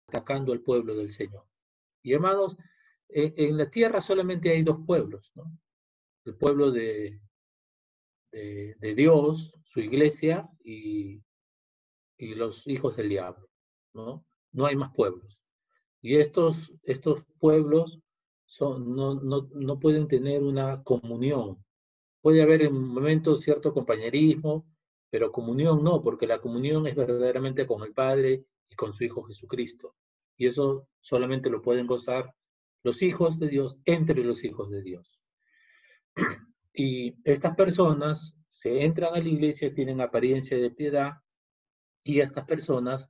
atacando al pueblo del Señor. Y hermanos, en la tierra solamente hay dos pueblos, ¿no? El pueblo de Dios, su iglesia, y los hijos del diablo, ¿no? No hay más pueblos. Y estos pueblos no pueden tener una comunión. Puede haber en momentos cierto compañerismo, pero comunión no, porque la comunión es verdaderamente con el Padre y con su Hijo Jesucristo. Y eso solamente lo pueden gozar los hijos de Dios entre los hijos de Dios. Y estas personas se entran a la iglesia, tienen apariencia de piedad, y estas personas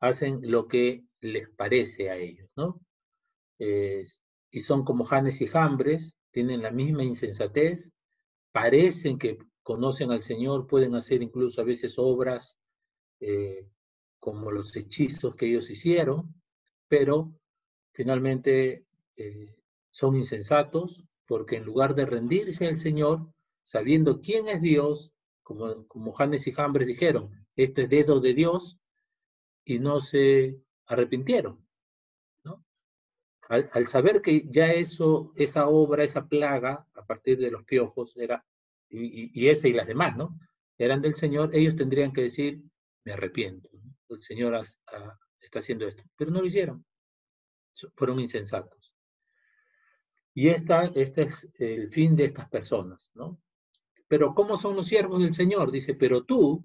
hacen lo que les parece a ellos, ¿no? Y son como Janes y Jambres, tienen la misma insensatez, parecen que conocen al Señor, pueden hacer incluso a veces obras como los hechizos que ellos hicieron, pero finalmente son insensatos, porque en lugar de rendirse al Señor, sabiendo quién es Dios, como Janes y Jambres dijeron, este es dedo de Dios, y no se arrepintieron, ¿no? Al saber que ya esa obra, esa plaga, a partir de los piojos, y esa y las demás, ¿no? Eran del Señor, ellos tendrían que decir, me arrepiento, ¿no? El Señor está haciendo esto, pero no lo hicieron, fueron insensatos. Y este es el fin de estas personas, ¿no? Pero ¿cómo son los siervos del Señor? Dice, pero tú,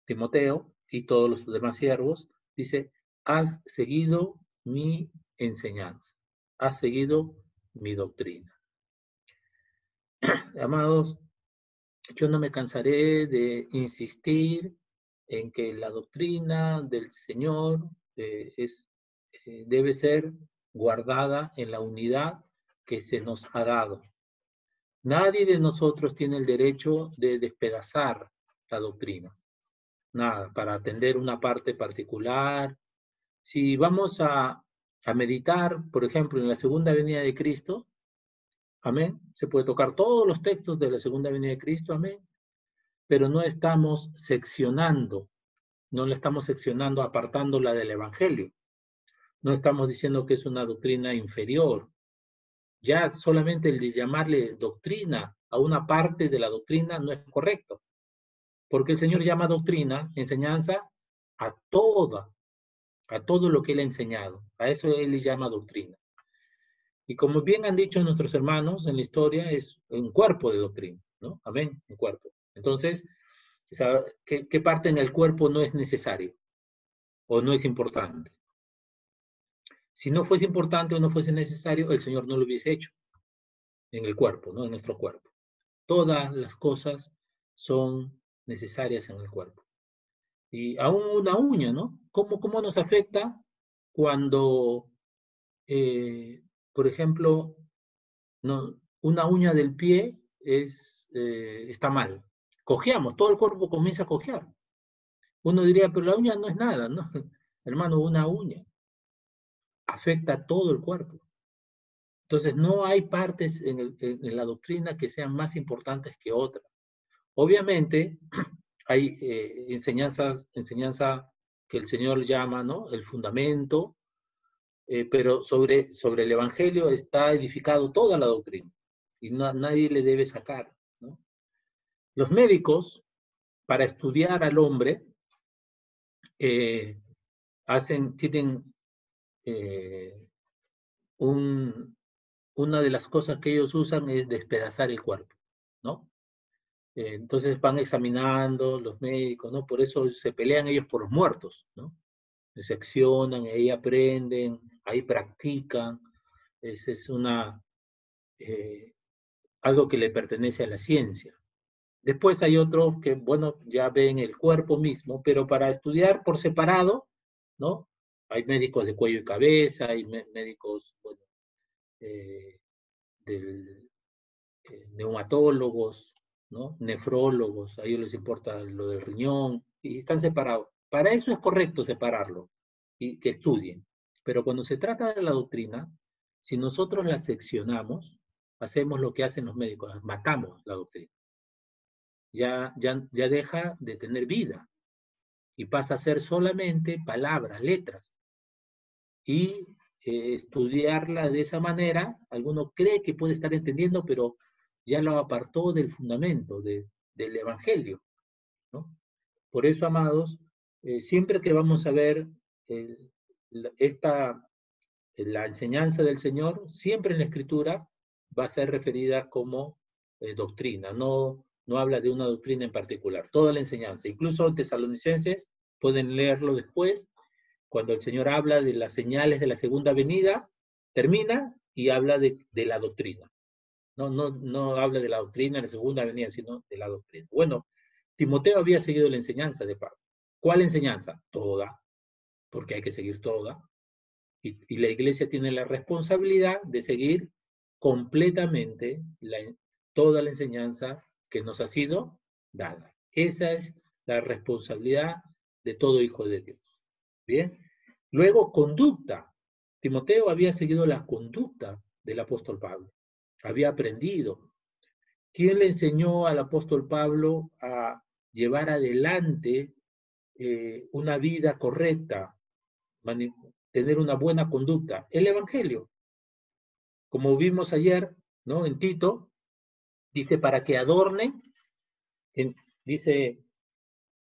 Timoteo, y todos los demás siervos, dice, has seguido mi enseñanza, has seguido mi doctrina. Amados, yo no me cansaré de insistir en que la doctrina del Señor debe ser guardada en la unidad que se nos ha dado. Nadie de nosotros tiene el derecho de despedazar la doctrina. Nada, para atender una parte particular. Si vamos a meditar, por ejemplo, en la segunda venida de Cristo, amén, se puede tocar todos los textos de la segunda venida de Cristo, amén, pero no estamos seccionando, no la estamos seccionando, apartándola del Evangelio. No estamos diciendo que es una doctrina inferior. Ya solamente el de llamarle doctrina a una parte de la doctrina no es correcto, porque el Señor llama doctrina, enseñanza, a todo lo que Él ha enseñado. A eso Él le llama doctrina. Y como bien han dicho nuestros hermanos en la historia, es un cuerpo de doctrina, ¿no? Amén, un cuerpo. Entonces, ¿qué parte en el cuerpo no es necesario o no es importante? Si no fuese importante o no fuese necesario, el Señor no lo hubiese hecho en el cuerpo, ¿no? En nuestro cuerpo. Todas las cosas son necesarias en el cuerpo. Y aún una uña, ¿no? ¿Cómo nos afecta cuando, por ejemplo, no, una uña del pie está mal? Cojeamos, todo el cuerpo comienza a cojear. Uno diría, pero la uña no es nada, ¿no? Hermano, una uña afecta a todo el cuerpo. Entonces, no hay partes en la doctrina que sean más importantes que otras. Obviamente, hay enseñanza que el Señor llama, ¿no? El fundamento, pero sobre el Evangelio está edificado toda la doctrina y nadie le debe sacar, ¿no? Los médicos, para estudiar al hombre, tienen una de las cosas que ellos usan es despedazar el cuerpo, ¿no? Entonces van examinando los médicos, ¿no? Por eso se pelean ellos por los muertos, ¿no? Se seccionan, ahí aprenden, ahí practican. Es algo que le pertenece a la ciencia. Después hay otros que, bueno, ya ven el cuerpo mismo, pero para estudiar por separado, ¿no? Hay médicos de cuello y cabeza, hay médicos, bueno, neumatólogos, ¿no? Nefrólogos, a ellos les importa lo del riñón, y están separados. Para eso es correcto separarlo y que estudien. Pero cuando se trata de la doctrina, si nosotros la seccionamos, hacemos lo que hacen los médicos, matamos la doctrina. Ya deja de tener vida y pasa a ser solamente palabras, letras. y estudiarla de esa manera. Alguno cree que puede estar entendiendo, pero ya lo apartó del fundamento del Evangelio, ¿no? Por eso, amados, siempre que vamos a ver la enseñanza del Señor, siempre en la Escritura va a ser referida como doctrina, no habla de una doctrina en particular, toda la enseñanza. Incluso en Tesalonicenses, pueden leerlo después, cuando el Señor habla de las señales de la segunda venida, termina y habla de la doctrina. No habla de la doctrina de la segunda venida, sino de la doctrina. Bueno, Timoteo había seguido la enseñanza de Pablo. ¿Cuál enseñanza? Toda, porque hay que seguir toda. Y la iglesia tiene la responsabilidad de seguir completamente toda la enseñanza que nos ha sido dada. Esa es la responsabilidad de todo hijo de Dios. Bien. Luego, conducta. Timoteo había seguido la conducta del apóstol Pablo. Había aprendido. ¿Quién le enseñó al apóstol Pablo a llevar adelante una vida correcta, tener una buena conducta? El Evangelio. Como vimos ayer, ¿no? En Tito, dice, para que adornen, dice,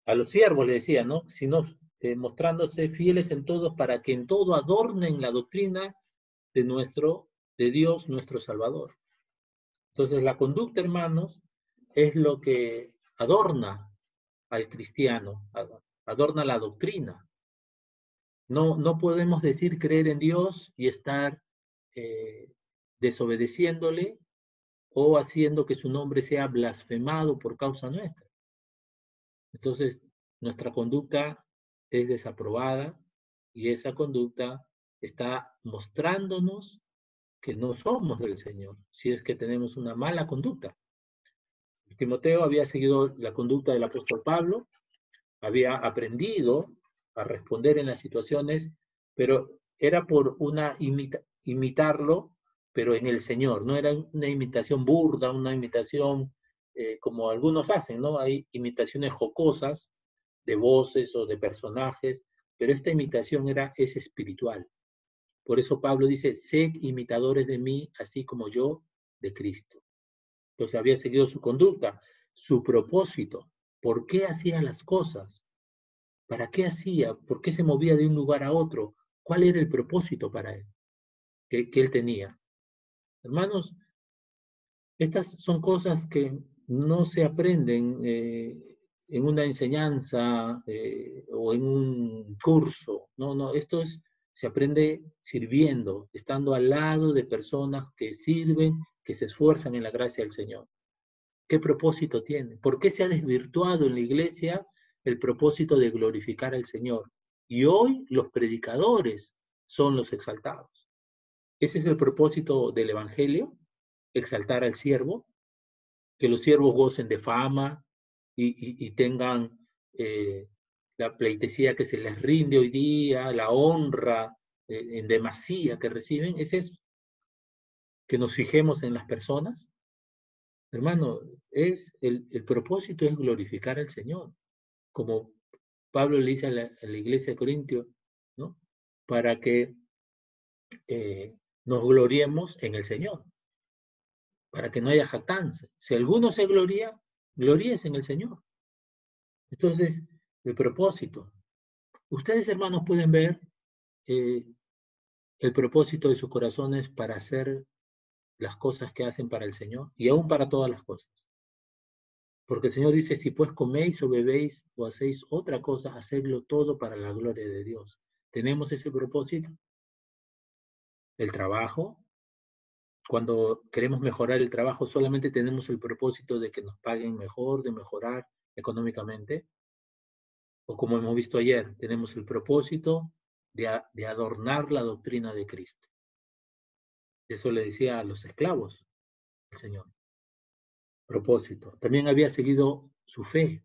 a los siervos le decía, ¿no? Sino mostrándose fieles en todo, para que en todo adornen la doctrina de Dios, nuestro Salvador. Entonces, la conducta, hermanos, es lo que adorna al cristiano, adorna la doctrina. No podemos decir creer en Dios y estar desobedeciéndole o haciendo que su nombre sea blasfemado por causa nuestra. Entonces, nuestra conducta es desaprobada y esa conducta está mostrándonos que no somos del Señor, si es que tenemos una mala conducta. Timoteo había seguido la conducta del apóstol Pablo, había aprendido a responder en las situaciones, pero era por imitarlo, pero en el Señor, no era una imitación burda, una imitación como algunos hacen, ¿no? Hay imitaciones jocosas de voces o de personajes, pero esta imitación es espiritual. Por eso Pablo dice, sed imitadores de mí, así como yo de Cristo. Entonces había seguido su conducta, su propósito, por qué hacía las cosas, para qué hacía, por qué se movía de un lugar a otro, cuál era el propósito para él, que él tenía. Hermanos, estas son cosas que no se aprenden en una enseñanza o en un curso. No, esto se aprende sirviendo, estando al lado de personas que sirven, que se esfuerzan en la gracia del Señor. ¿Qué propósito tiene? ¿Por qué se ha desvirtuado en la iglesia el propósito de glorificar al Señor? Y hoy los predicadores son los exaltados. Ese es el propósito del Evangelio, exaltar al siervo, que los siervos gocen de fama y tengan la pleitesía que se les rinde hoy día, la honra en demasía que reciben. ¿Es eso? Que nos fijemos en las personas. Hermano, el propósito es glorificar al Señor, como Pablo le dice a la iglesia de Corintio, ¿no? Para que nos gloriemos en el Señor, para que no haya jactancia. Si alguno se gloría, gloríese en el Señor. Entonces, el propósito. Ustedes, hermanos, pueden ver el propósito de sus corazones para hacer las cosas que hacen para el Señor y aún para todas las cosas. Porque el Señor dice, si pues coméis o bebéis o hacéis otra cosa, hacedlo todo para la gloria de Dios. ¿Tenemos ese propósito? El trabajo. Cuando queremos mejorar el trabajo, solamente tenemos el propósito de que nos paguen mejor, de mejorar económicamente. O como hemos visto ayer, tenemos el propósito de adornar la doctrina de Cristo. Eso le decía a los esclavos el Señor. Propósito. También había seguido su fe,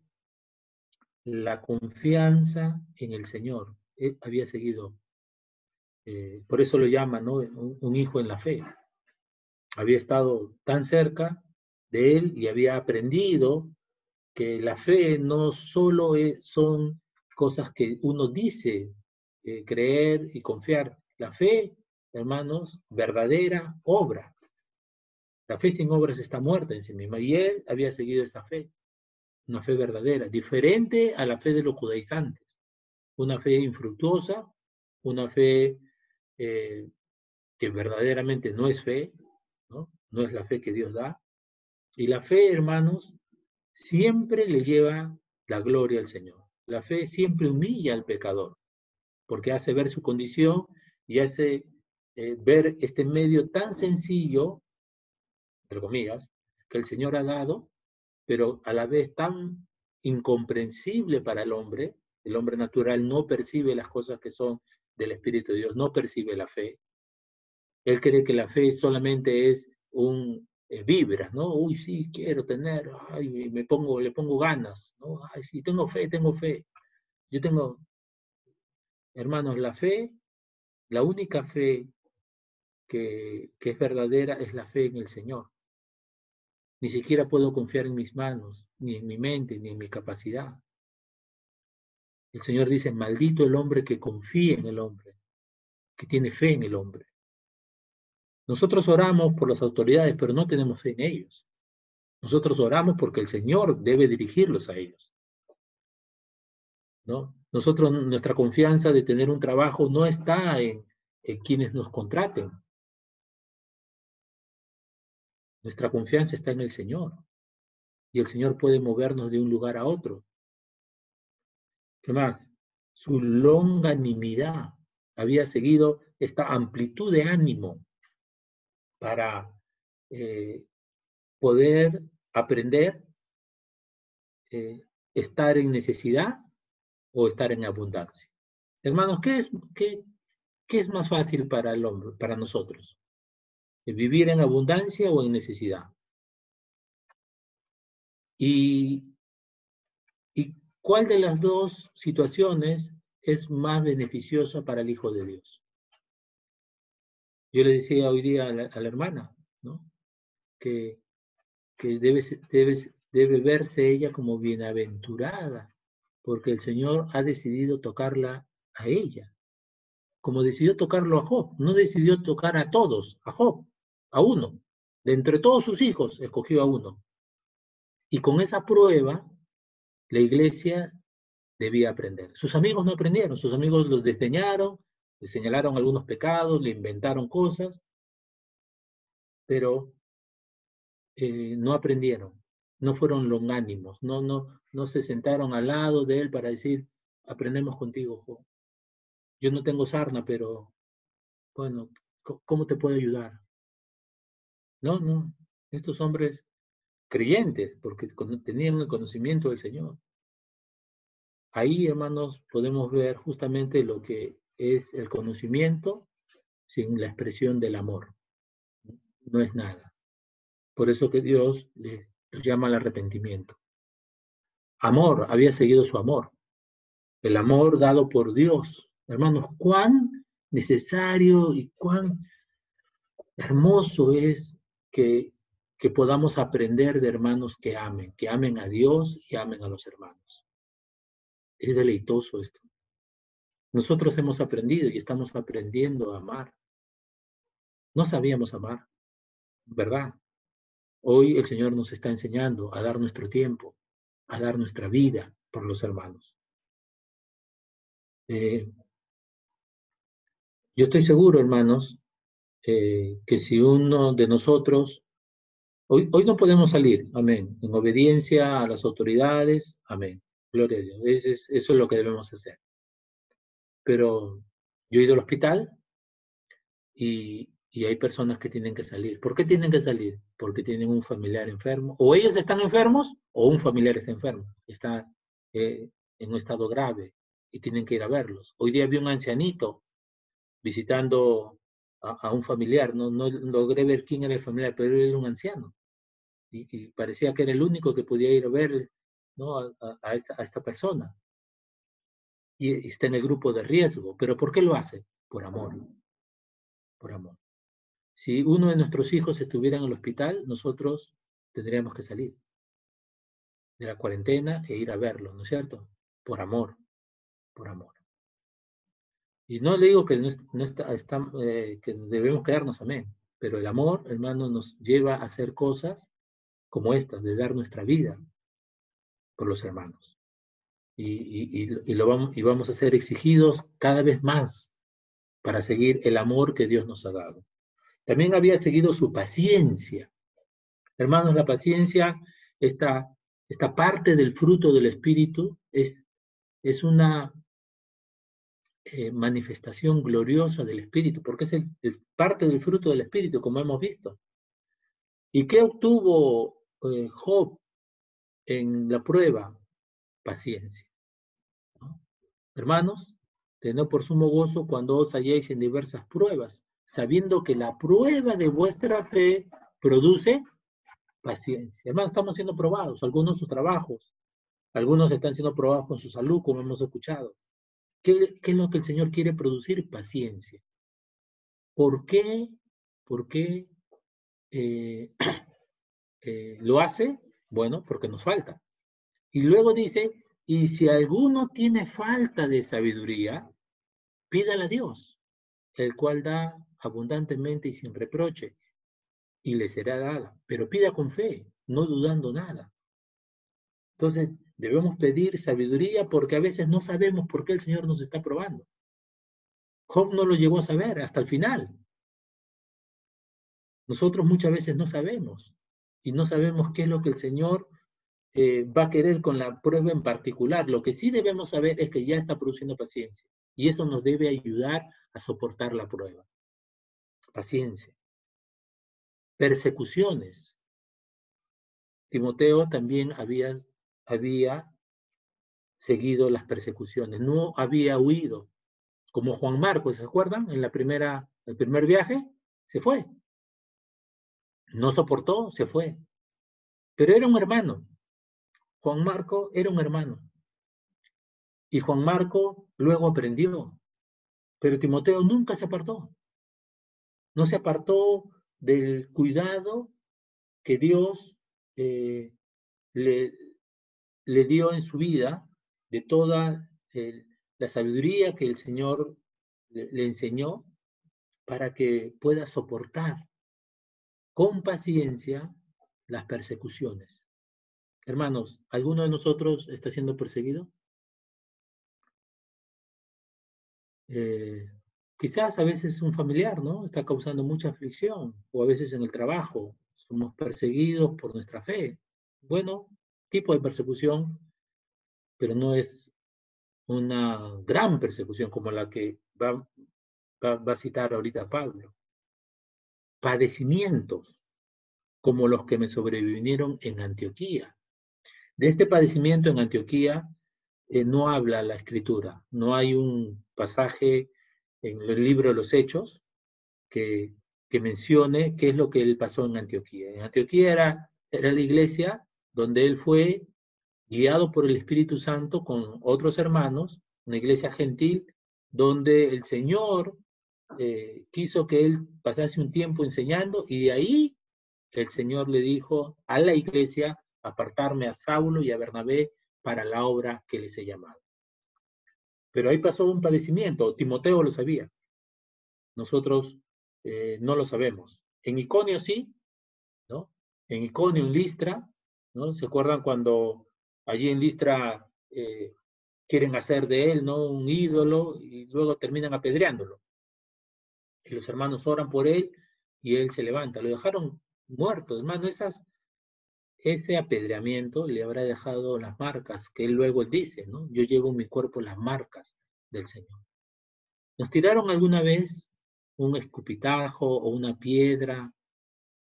la confianza en el Señor. Él había seguido, por eso lo llaman, ¿no? Un hijo en la fe. Había estado tan cerca de él y había aprendido que la fe no solo son cosas que uno dice creer y confiar. La fe, hermanos, verdadera obra. La fe sin obras está muerta en sí misma. Y él había seguido esta fe, una fe verdadera, diferente a la fe de los judaizantes. Una fe infructuosa, una fe que verdaderamente no es fe, ¿no? No es la fe que Dios da. Y la fe, hermanos, siempre le lleva la gloria al Señor. La fe siempre humilla al pecador, porque hace ver su condición y hace ver este medio tan sencillo, entre comillas, que el Señor ha dado, pero a la vez tan incomprensible para el hombre natural no percibe las cosas que son del Espíritu de Dios, no percibe la fe. Él cree que la fe solamente es un vibra, ¿no? Uy, sí, quiero tener, ay, le pongo ganas, ¿no? Ay, sí, tengo fe, tengo fe. Yo tengo, hermanos, la fe, la única fe que es verdadera es la fe en el Señor. Ni siquiera puedo confiar en mis manos, ni en mi mente, ni en mi capacidad. El Señor dice, maldito el hombre que confía en el hombre, que tiene fe en el hombre. Nosotros oramos por las autoridades, pero no tenemos fe en ellos. Nosotros oramos porque el Señor debe dirigirlos a ellos, ¿no? Nosotros, nuestra confianza de tener un trabajo no está en quienes nos contraten. Nuestra confianza está en el Señor. Y el Señor puede movernos de un lugar a otro. ¿Qué más? Su longanimidad había seguido esta amplitud de ánimo para poder aprender, estar en necesidad o estar en abundancia. Hermanos, qué es más fácil para el hombre, para nosotros? ¿Vivir en abundancia o en necesidad? ¿Y cuál de las dos situaciones es más beneficiosa para el Hijo de Dios? Yo le decía hoy día a la hermana, ¿no? Que debe verse ella como bienaventurada, porque el Señor ha decidido tocarla a ella, como decidió tocarlo a Job. No decidió tocar a todos, a Job, a uno. De entre todos sus hijos, escogió a uno. Y con esa prueba, la iglesia debía aprender. Sus amigos no aprendieron, sus amigos los desdeñaron, le señalaron algunos pecados, le inventaron cosas, pero no aprendieron, no fueron longánimos, no se sentaron al lado de él para decir, aprendemos contigo, Job. Yo no tengo sarna, pero bueno, ¿cómo te puedo ayudar? No, estos hombres creyentes, porque tenían el conocimiento del Señor. Ahí, hermanos, podemos ver justamente lo que es el conocimiento sin la expresión del amor. No es nada. Por eso que Dios los llama al arrepentimiento. Amor, había seguido su amor. El amor dado por Dios. Hermanos, cuán necesario y cuán hermoso es que podamos aprender de hermanos que amen a Dios y amen a los hermanos. Es deleitoso esto. Nosotros hemos aprendido y estamos aprendiendo a amar. No sabíamos amar, ¿verdad? Hoy el Señor nos está enseñando a dar nuestro tiempo, a dar nuestra vida por los hermanos. Yo estoy seguro, hermanos, que si uno de nosotros, hoy no podemos salir, amén, en obediencia a las autoridades, amén, gloria a Dios, eso es lo que debemos hacer. Pero yo he ido al hospital y hay personas que tienen que salir. ¿Por qué tienen que salir? Porque tienen un familiar enfermo, o ellos están enfermos, o un familiar está enfermo, está en un estado grave y tienen que ir a verlos. Hoy día vi un ancianito visitando a un familiar, no logré ver quién era el familiar, pero él era un anciano y parecía que era el único que podía ir a ver, ¿no? a esta persona. Y está en el grupo de riesgo. ¿Pero por qué lo hace? Por amor. Por amor. Si uno de nuestros hijos estuviera en el hospital, nosotros tendríamos que salir de la cuarentena e ir a verlo, ¿no es cierto? Por amor, por amor. Y no le digo que que debemos quedarnos, amén. Pero el amor, hermano, nos lleva a hacer cosas como estas, de dar nuestra vida por los hermanos. Y vamos a ser exigidos cada vez más para seguir el amor que Dios nos ha dado. También había seguido su paciencia. Hermanos, la paciencia, esta parte del fruto del Espíritu, es una manifestación gloriosa del Espíritu, porque es parte del fruto del Espíritu, como hemos visto. ¿Y qué obtuvo Job en la prueba? Paciencia, ¿no? Hermanos, tened por sumo gozo cuando os halléis en diversas pruebas, sabiendo que la prueba de vuestra fe produce paciencia. Hermanos, estamos siendo probados, algunos sus trabajos, algunos están siendo probados con su salud, como hemos escuchado. ¿Qué es lo que el Señor quiere producir? Paciencia. ¿Por qué? ¿Por qué lo hace? Bueno, porque nos falta. Y luego dice, y si alguno tiene falta de sabiduría, pídala a Dios, el cual da abundantemente y sin reproche, y le será dada. Pero pida con fe, no dudando nada. Entonces, debemos pedir sabiduría porque a veces no sabemos por qué el Señor nos está probando. Job no lo llegó a saber hasta el final. Nosotros muchas veces no sabemos y no sabemos qué es lo que el Señor va a querer con la prueba en particular. Lo que sí debemos saber es que ya está produciendo paciencia y eso nos debe ayudar a soportar la prueba. Paciencia. Persecuciones. Timoteo también había seguido las persecuciones, no había huido. Como Juan Marcos, ¿se acuerdan? En el primer viaje, se fue. No soportó, se fue. Pero era un hermano. Juan Marco era un hermano. Y Juan Marco luego aprendió. Pero Timoteo nunca se apartó. No se apartó del cuidado que Dios le dio en su vida, de toda la sabiduría que el Señor le enseñó para que pueda soportar con paciencia las persecuciones. Hermanos, ¿alguno de nosotros está siendo perseguido? Quizás a veces un familiar, ¿no? Está causando mucha aflicción, o a veces en el trabajo somos perseguidos por nuestra fe. Bueno, tipo de persecución, pero no es una gran persecución como la que va a citar ahorita Pablo. Padecimientos como los que me sobrevinieron en Antioquía. De este padecimiento en Antioquía no habla la Escritura, no hay un pasaje en el libro de los Hechos que mencione qué es lo que él pasó en Antioquía. En Antioquía era la iglesia donde él fue guiado por el Espíritu Santo con otros hermanos, una iglesia gentil, donde el Señor quiso que él pasase un tiempo enseñando y de ahí el Señor le dijo a la iglesia apartarme a Saulo y a Bernabé para la obra que les he llamado. Pero ahí pasó un padecimiento, Timoteo lo sabía, nosotros no lo sabemos. En Iconio sí, ¿no? En Iconio, en Listra, ¿no? ¿Se acuerdan cuando allí en Listra quieren hacer de él, ¿no? Un ídolo y luego terminan apedreándolo? Y los hermanos oran por él y él se levanta. Lo dejaron muerto, hermano. Ese apedreamiento le habrá dejado las marcas que él luego dice, ¿no? Yo llevo en mi cuerpo las marcas del Señor. ¿Nos tiraron alguna vez un escupitajo o una piedra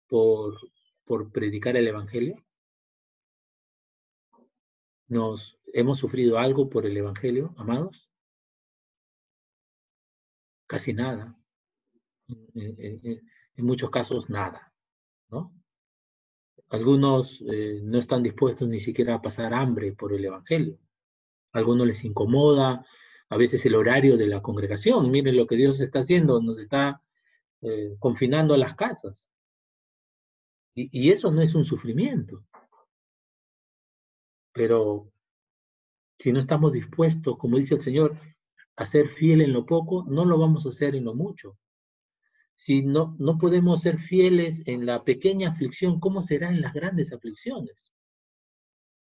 por predicar el Evangelio? ¿Hemos sufrido algo por el Evangelio, amados? Casi nada. En muchos casos, nada, ¿no? Algunos no están dispuestos ni siquiera a pasar hambre por el Evangelio. A algunos les incomoda a veces el horario de la congregación. Miren lo que Dios está haciendo, nos está confinando a las casas. Y eso no es un sufrimiento. Pero si no estamos dispuestos, como dice el Señor, a ser fiel en lo poco, no lo vamos a hacer en lo mucho. Si no podemos ser fieles en la pequeña aflicción, ¿cómo será en las grandes aflicciones?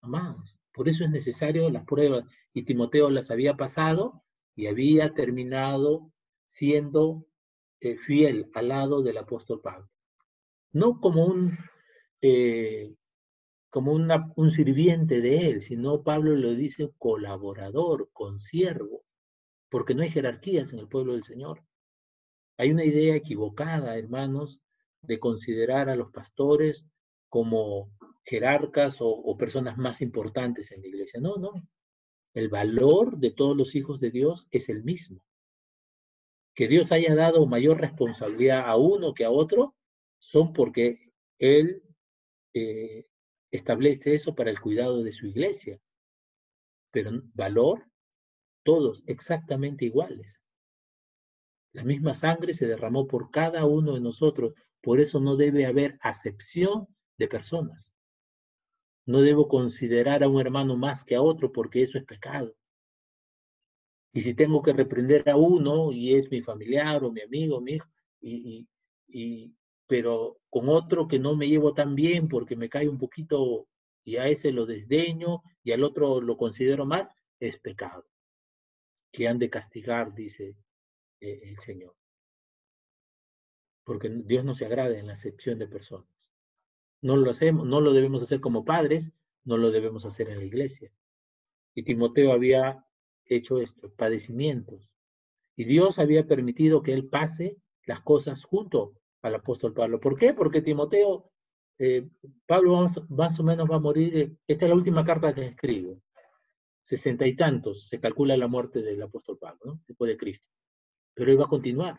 Amados, por eso es necesario las pruebas. Y Timoteo las había pasado y había terminado siendo fiel al lado del apóstol Pablo. No como un sirviente de él, sino Pablo lo dice colaborador, consiervo, porque no hay jerarquías en el pueblo del Señor. Hay una idea equivocada, hermanos, de considerar a los pastores como jerarcas o personas más importantes en la iglesia. No, no. El valor de todos los hijos de Dios es el mismo. Que Dios haya dado mayor responsabilidad a uno que a otro son porque Él establece eso para el cuidado de su iglesia. Pero valor, todos exactamente iguales. La misma sangre se derramó por cada uno de nosotros. Por eso no debe haber acepción de personas. No debo considerar a un hermano más que a otro porque eso es pecado. Y si tengo que reprender a uno y es mi familiar o mi amigo, mi hijo, pero con otro que no me llevo tan bien porque me cae un poquito y a ese lo desdeño y al otro lo considero más, es pecado. Que han de castigar, dice el Señor. Porque Dios no se agrada en la acepción de personas. No lo hacemos, no lo debemos hacer como padres, no lo debemos hacer en la iglesia. Y Timoteo había hecho esto, padecimientos. Y Dios había permitido que él pase las cosas junto al apóstol Pablo. ¿Por qué? Porque Timoteo, Pablo más o menos va a morir, esta es la última carta que escribe, 60 y tantos, se calcula la muerte del apóstol Pablo, ¿no? Después de Cristo. Pero él va a continuar.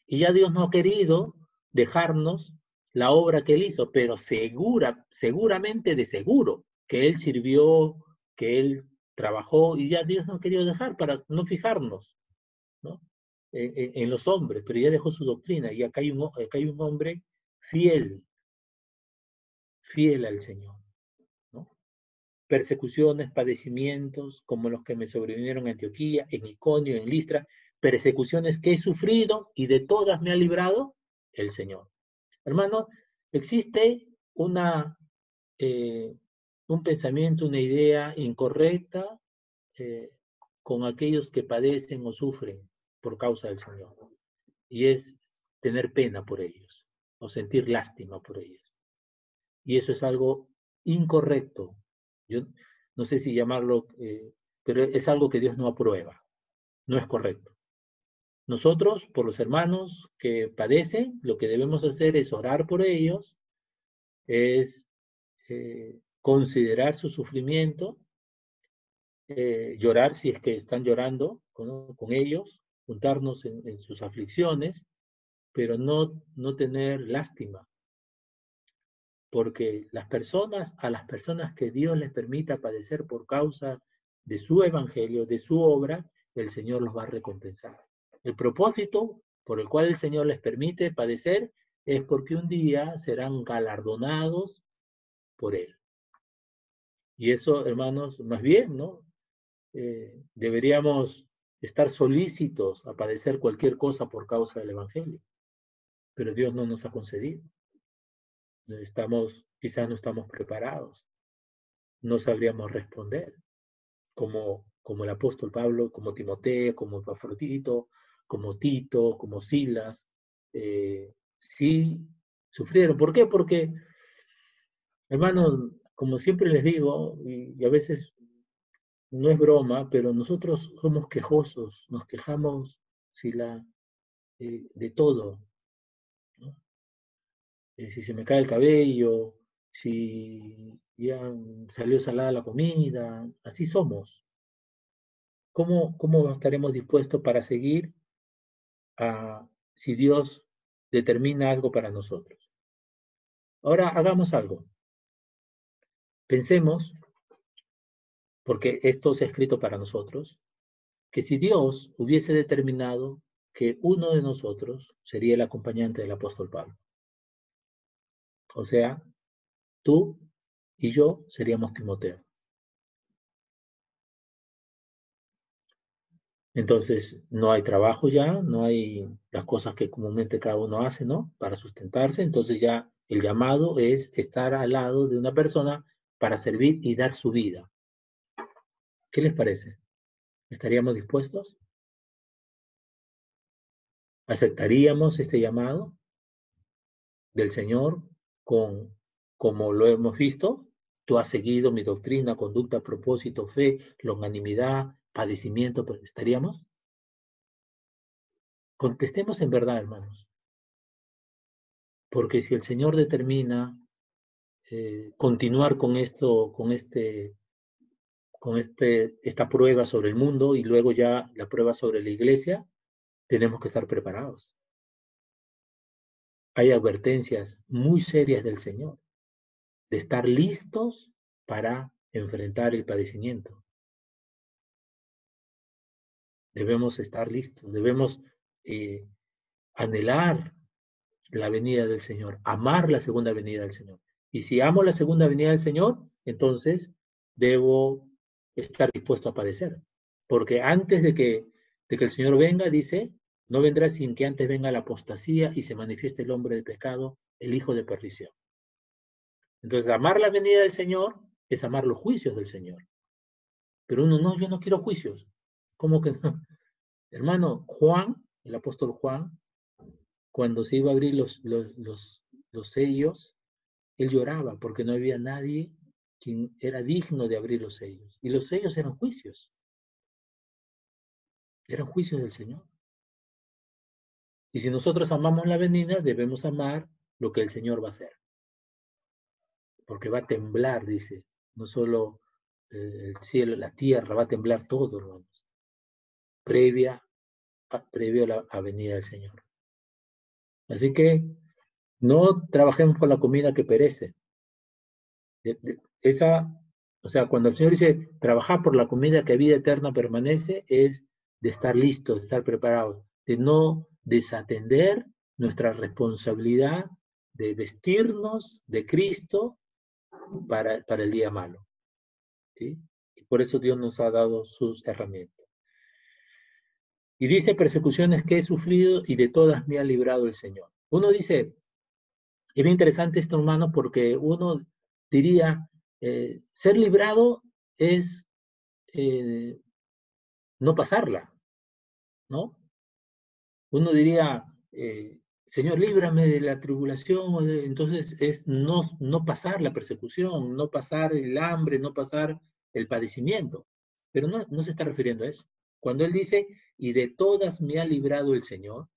Y ya Dios no ha querido dejarnos la obra que él hizo, pero seguramente de seguro que él sirvió, que él trabajó, y ya Dios no ha querido dejar para no fijarnos, ¿no? En los hombres, pero ya dejó su doctrina, y acá hay un hombre fiel, fiel al Señor, ¿no? Persecuciones, padecimientos, como los que me sobrevinieron en Antioquía, en Iconio, en Listra, persecuciones que he sufrido y de todas me ha librado el Señor. Hermano, existe un pensamiento, una idea incorrecta eh, con aquellos que padecen o sufren por causa del Señor. Y es tener pena por ellos o sentir lástima por ellos. Y eso es algo incorrecto. Yo no sé si llamarlo, pero es algo que Dios no aprueba. No es correcto. Nosotros, por los hermanos que padecen, lo que debemos hacer es orar por ellos, es considerar su sufrimiento, llorar si es que están llorando con ellos, juntarnos en sus aflicciones, pero no tener lástima, porque a las personas que Dios les permita padecer por causa de su evangelio, de su obra, el Señor los va a recompensar. El propósito por el cual el Señor les permite padecer es porque un día serán galardonados por Él. Y eso, hermanos, más bien, ¿no? Deberíamos estar solícitos a padecer cualquier cosa por causa del Evangelio, pero Dios no nos ha concedido. Quizás no estamos preparados, no sabríamos responder, como el apóstol Pablo, como Timoteo, como Epafrodito, como Tito, como Silas, sí sufrieron. ¿Por qué? Porque, hermanos, como siempre les digo, y a veces no es broma, pero nosotros somos quejosos, nos quejamos de todo, ¿no? Si se me cae el cabello, si ya salió salada la comida, así somos. ¿Cómo estaremos dispuestos para seguir si Dios determina algo para nosotros? Ahora hagamos algo. Pensemos, porque esto se ha escrito para nosotros, que si Dios hubiese determinado que uno de nosotros sería el acompañante del apóstol Pablo, o sea, tú y yo seríamos Timoteo. Entonces, no hay trabajo ya, no hay las cosas que comúnmente cada uno hace, ¿no? Para sustentarse. Entonces ya el llamado es estar al lado de una persona para servir y dar su vida. ¿Qué les parece? ¿Estaríamos dispuestos? ¿Aceptaríamos este llamado del Señor como lo hemos visto? Tú has seguido mi doctrina, conducta, propósito, fe, longanimidad, padecimiento, pues, ¿estaríamos? Contestemos en verdad, hermanos, porque si el Señor determina continuar con esto, esta prueba sobre el mundo y luego ya la prueba sobre la iglesia, tenemos que estar preparados. Hay advertencias muy serias del Señor, de estar listos para enfrentar el padecimiento. Debemos estar listos, debemos anhelar la venida del Señor, amar la segunda venida del Señor. Y si amo la segunda venida del Señor, entonces debo estar dispuesto a padecer. Porque antes de que el Señor venga, dice, no vendrá sin que antes venga la apostasía y se manifieste el hombre de pecado, el hijo de perdición. Entonces, amar la venida del Señor es amar los juicios del Señor. Pero uno, no, yo no quiero juicios. ¿Cómo que no? Hermano, Juan, el apóstol Juan, cuando se iba a abrir los sellos, él lloraba porque no había nadie quien era digno de abrir los sellos. Y los sellos eran juicios del Señor. Y si nosotros amamos la venida, debemos amar lo que el Señor va a hacer. Porque va a temblar, dice, no solo el cielo, la tierra, va a temblar todo, hermanos, previo a la venida del Señor. Así que no trabajemos por la comida que perece. O sea, cuando el Señor dice trabajar por la comida que a vida eterna permanece, es de estar listos, de estar preparados, de no desatender nuestra responsabilidad de vestirnos de Cristo para el día malo. ¿Sí? Y por eso Dios nos ha dado sus herramientas. Y dice, persecuciones que he sufrido y de todas me ha librado el Señor. Uno dice, es bien interesante esto, hermano, porque uno diría, ser librado es no pasarla, ¿no? Uno diría, Señor, líbrame de la tribulación, entonces es no pasar la persecución, no pasar el hambre, no pasar el padecimiento. Pero no se está refiriendo a eso. Cuando él dice, y de todas me ha librado el Señor,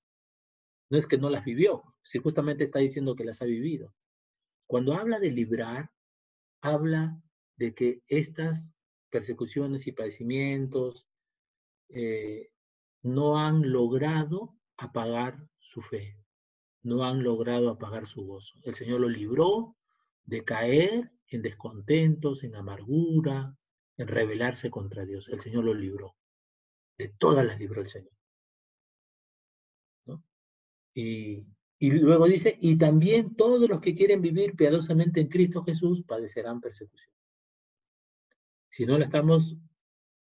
no es que no las vivió, si justamente está diciendo que las ha vivido. Cuando habla de librar, habla de que estas persecuciones y padecimientos no han logrado apagar su fe, no han logrado apagar su gozo. El Señor lo libró de caer en descontentos, en amargura, en rebelarse contra Dios. El Señor lo libró. De todas las libró el Señor, ¿no? Y luego dice, y también todos los que quieren vivir piadosamente en Cristo Jesús padecerán persecución. Si no la estamos,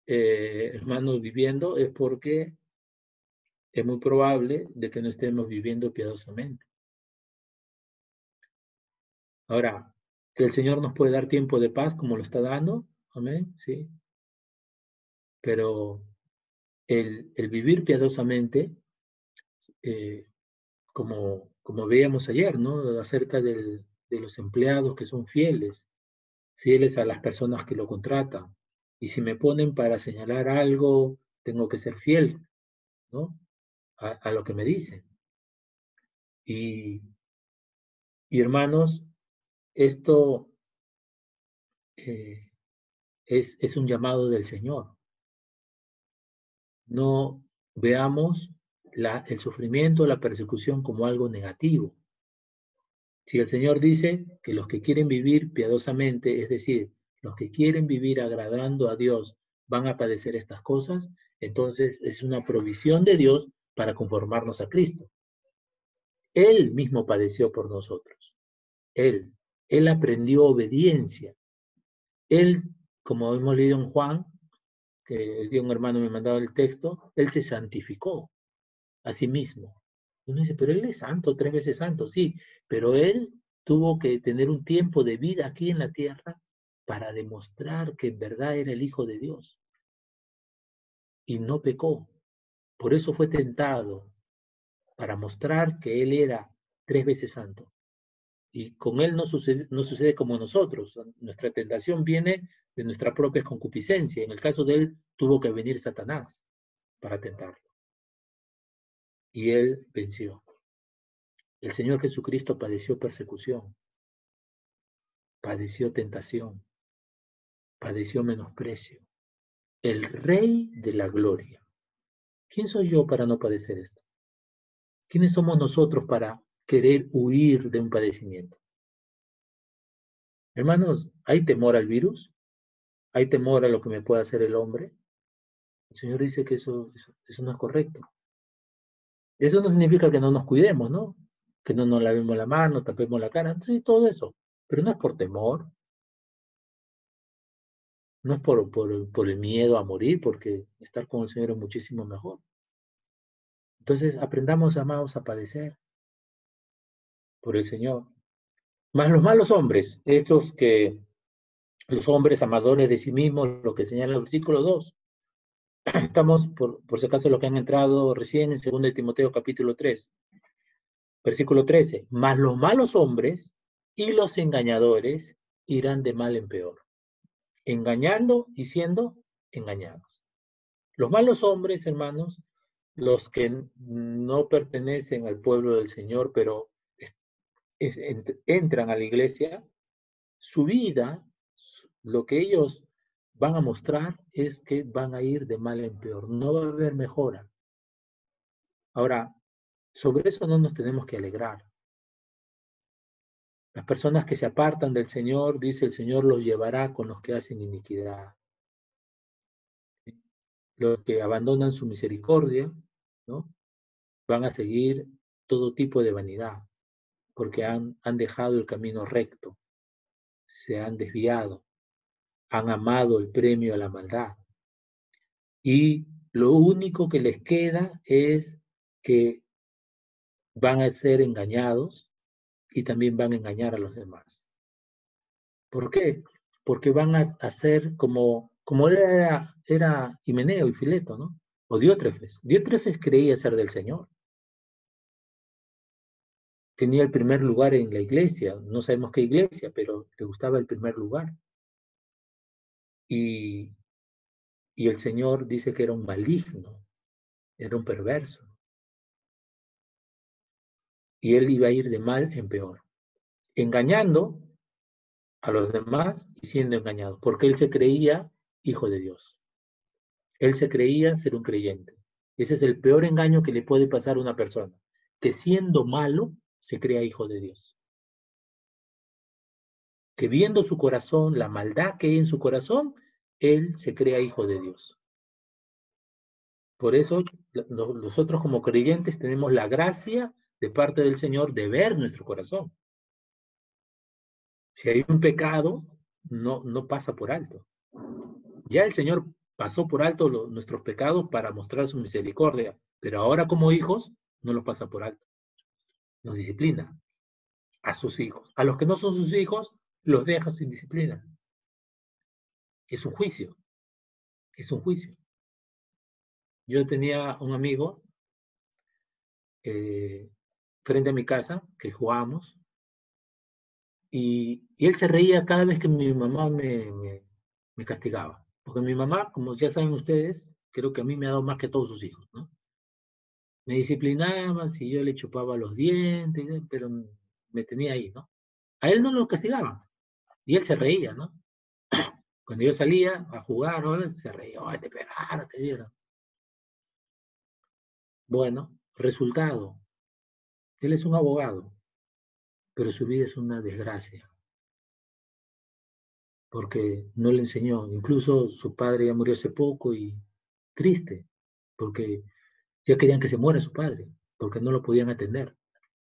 hermanos, viviendo, es porque es muy probable de que no estemos viviendo piadosamente. Ahora, que el Señor nos puede dar tiempo de paz como lo está dando, amén, sí. Pero el vivir piadosamente, eh, como veíamos ayer, ¿no? Acerca de los empleados que son fieles a las personas que lo contratan. Y si me ponen para señalar algo, tengo que ser fiel, ¿no? A lo que me dicen. Y hermanos, esto es un llamado del Señor. No veamos el sufrimiento, la persecución como algo negativo. Si el Señor dice que los que quieren vivir piadosamente, es decir, los que quieren vivir agradando a Dios, van a padecer estas cosas, entonces es una provisión de Dios para conformarnos a Cristo. Él mismo padeció por nosotros. Él aprendió obediencia. Él, como hemos leído en Juan, que el día un hermano me mandaba el texto, él se santificó a sí mismo. Uno dice, pero él es santo, 3 veces santo, sí, pero él tuvo que tener un tiempo de vida aquí en la tierra para demostrar que en verdad era el Hijo de Dios y no pecó. Por eso fue tentado, para mostrar que él era 3 veces santo. Y con él no sucede como nosotros. Nuestra tentación viene de nuestra propia concupiscencia. En el caso de él, tuvo que venir Satanás para tentarlo. Y él venció. El Señor Jesucristo padeció persecución, padeció tentación, padeció menosprecio. El Rey de la Gloria. ¿Quién soy yo para no padecer esto? ¿Quiénes somos nosotros para querer huir de un padecimiento? Hermanos, ¿hay temor al virus? ¿Hay temor a lo que me pueda hacer el hombre? El Señor dice que eso no es correcto. Eso no significa que no nos cuidemos, ¿no? Que no nos lavemos la mano, tapemos la cara, sí, todo eso. Pero no es por temor, no es por el miedo a morir, porque estar con el Señor es muchísimo mejor. Entonces, aprendamos, amados, a padecer por el Señor. Más los malos hombres, estos que, los hombres amadores de sí mismos, lo que señala el versículo 2. Estamos, por si acaso, los que han entrado recién en 2 de Timoteo capítulo 3. Versículo 13, mas los malos hombres y los engañadores irán de mal en peor, engañando y siendo engañados. Los malos hombres, hermanos, los que no pertenecen al pueblo del Señor, pero entran a la iglesia, su vida, lo que ellos van a mostrar es que van a ir de mal en peor, no va a haber mejora. Ahora, sobre eso no nos tenemos que alegrar. Las personas que se apartan del Señor, dice el Señor, los llevará con los que hacen iniquidad. Los que abandonan su misericordia, ¿no? Van a seguir todo tipo de vanidad, porque han dejado el camino recto, se han desviado, han amado el premio a la maldad. Y lo único que les queda es que van a ser engañados y también van a engañar a los demás. ¿Por qué? Porque van a ser como era Himeneo y Fileto, ¿no? O Diótrefes. Diótrefes creía ser del Señor. Tenía el primer lugar en la iglesia, no sabemos qué iglesia, pero le gustaba el primer lugar. Y el Señor dice que era un maligno, era un perverso. Y él iba a ir de mal en peor, engañando a los demás y siendo engañado, porque él se creía hijo de Dios. Él se creía ser un creyente. Ese es el peor engaño que le puede pasar a una persona, que siendo malo se crea hijo de Dios. Que viendo su corazón, la maldad que hay en su corazón, él se crea hijo de Dios. Por eso nosotros como creyentes tenemos la gracia de parte del Señor de ver nuestro corazón. Si hay un pecado, no pasa por alto. Ya el Señor pasó por alto nuestros pecados para mostrar su misericordia, pero ahora como hijos no los pasa por alto. Nos disciplina a sus hijos. A los que no son sus hijos, los deja sin disciplina. Es un juicio. Es un juicio. Yo tenía un amigo frente a mi casa que jugábamos y él se reía cada vez que mi mamá me castigaba. Porque mi mamá, como ya saben ustedes, creo que a mí me ha dado más que a todos sus hijos, ¿no? Me disciplinaba, si yo le chupaba los dientes, pero me tenía ahí, ¿no? A él no lo castigaban y él se reía, ¿no? Cuando yo salía a jugar, ¿no? Se reía, ¡ay, te pegaron, te dieron! Bueno, resultado, él es un abogado, pero su vida es una desgracia, porque no le enseñó. Incluso su padre ya murió hace poco y triste, porque ya querían que se muera su padre, porque no lo podían atender.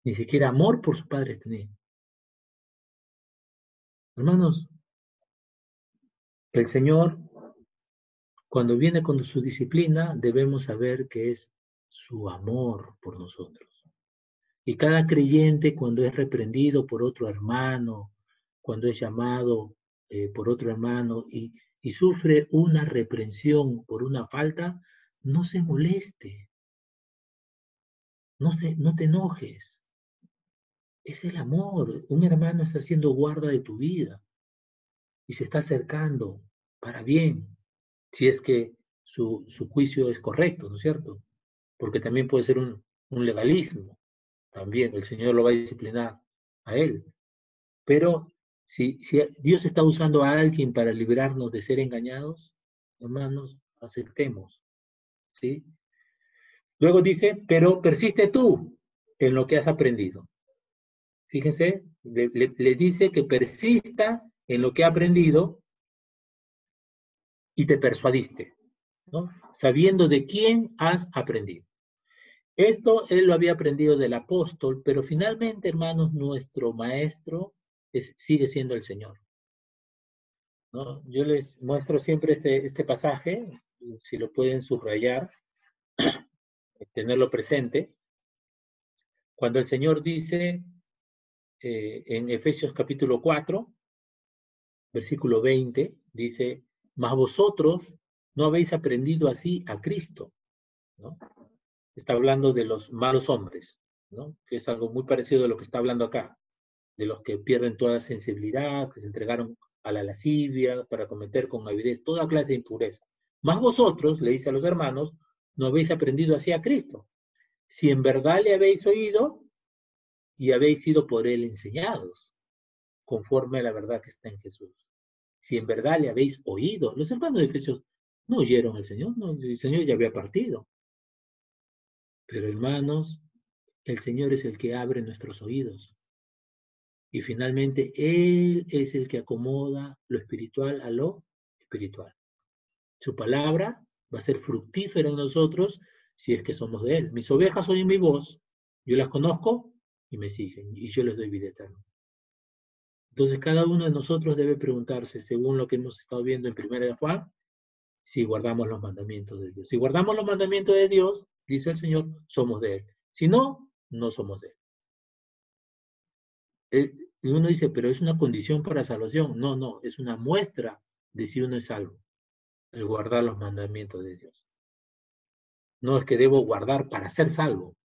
Ni siquiera amor por sus padres tenía. Hermanos, el Señor, Cuando viene con su disciplina, debemos saber que es su amor por nosotros. Y cada creyente, cuando es reprendido por otro hermano, cuando es llamado por otro hermano y sufre una reprensión por una falta, no se moleste, no te enojes. Es el amor. Un hermano está haciendo guarda de tu vida y se está acercando para bien, si es que su juicio es correcto, ¿no es cierto? Porque también puede ser un legalismo. También el Señor lo va a disciplinar a él. Pero si Dios está usando a alguien para librarnos de ser engañados, hermanos, aceptemos, ¿sí? Luego dice, pero persiste tú en lo que has aprendido. Fíjense, le dice que persista en lo que ha aprendido y te persuadiste, ¿no? Sabiendo de quién has aprendido. Esto él lo había aprendido del apóstol, pero finalmente, hermanos, nuestro maestro sigue siendo el Señor, ¿no? Yo les muestro siempre este pasaje, si lo pueden subrayar, tenerlo presente, cuando el Señor dice en Efesios capítulo 4, versículo 20, dice, mas vosotros no habéis aprendido así a Cristo, ¿no? Está hablando de los malos hombres, ¿no? Que es algo muy parecido a lo que está hablando acá, de los que pierden toda sensibilidad, que se entregaron a la lascivia para cometer con avidez toda clase de impureza. Mas vosotros, le dice a los hermanos, no habéis aprendido así a Cristo. Si en verdad le habéis oído y habéis sido por él enseñados, conforme a la verdad que está en Jesús. Si en verdad le habéis oído, los hermanos de Efesios no oyeron al Señor, no, el Señor ya había partido. Pero hermanos, el Señor es el que abre nuestros oídos. Y finalmente, Él es el que acomoda lo espiritual a lo espiritual. Su palabra va a ser fructífera en nosotros si es que somos de Él. Mis ovejas oyen mi voz, yo las conozco y me siguen, y yo les doy vida eterna. Entonces, cada uno de nosotros debe preguntarse, según lo que hemos estado viendo en 1 de Juan, si guardamos los mandamientos de Dios. Si guardamos los mandamientos de Dios, dice el Señor, somos de Él. Si no, no somos de Él. Y uno dice, pero es una condición para salvación. No, no, es una muestra de si uno es salvo, el guardar los mandamientos de Dios. No es que debo guardar para ser salvo.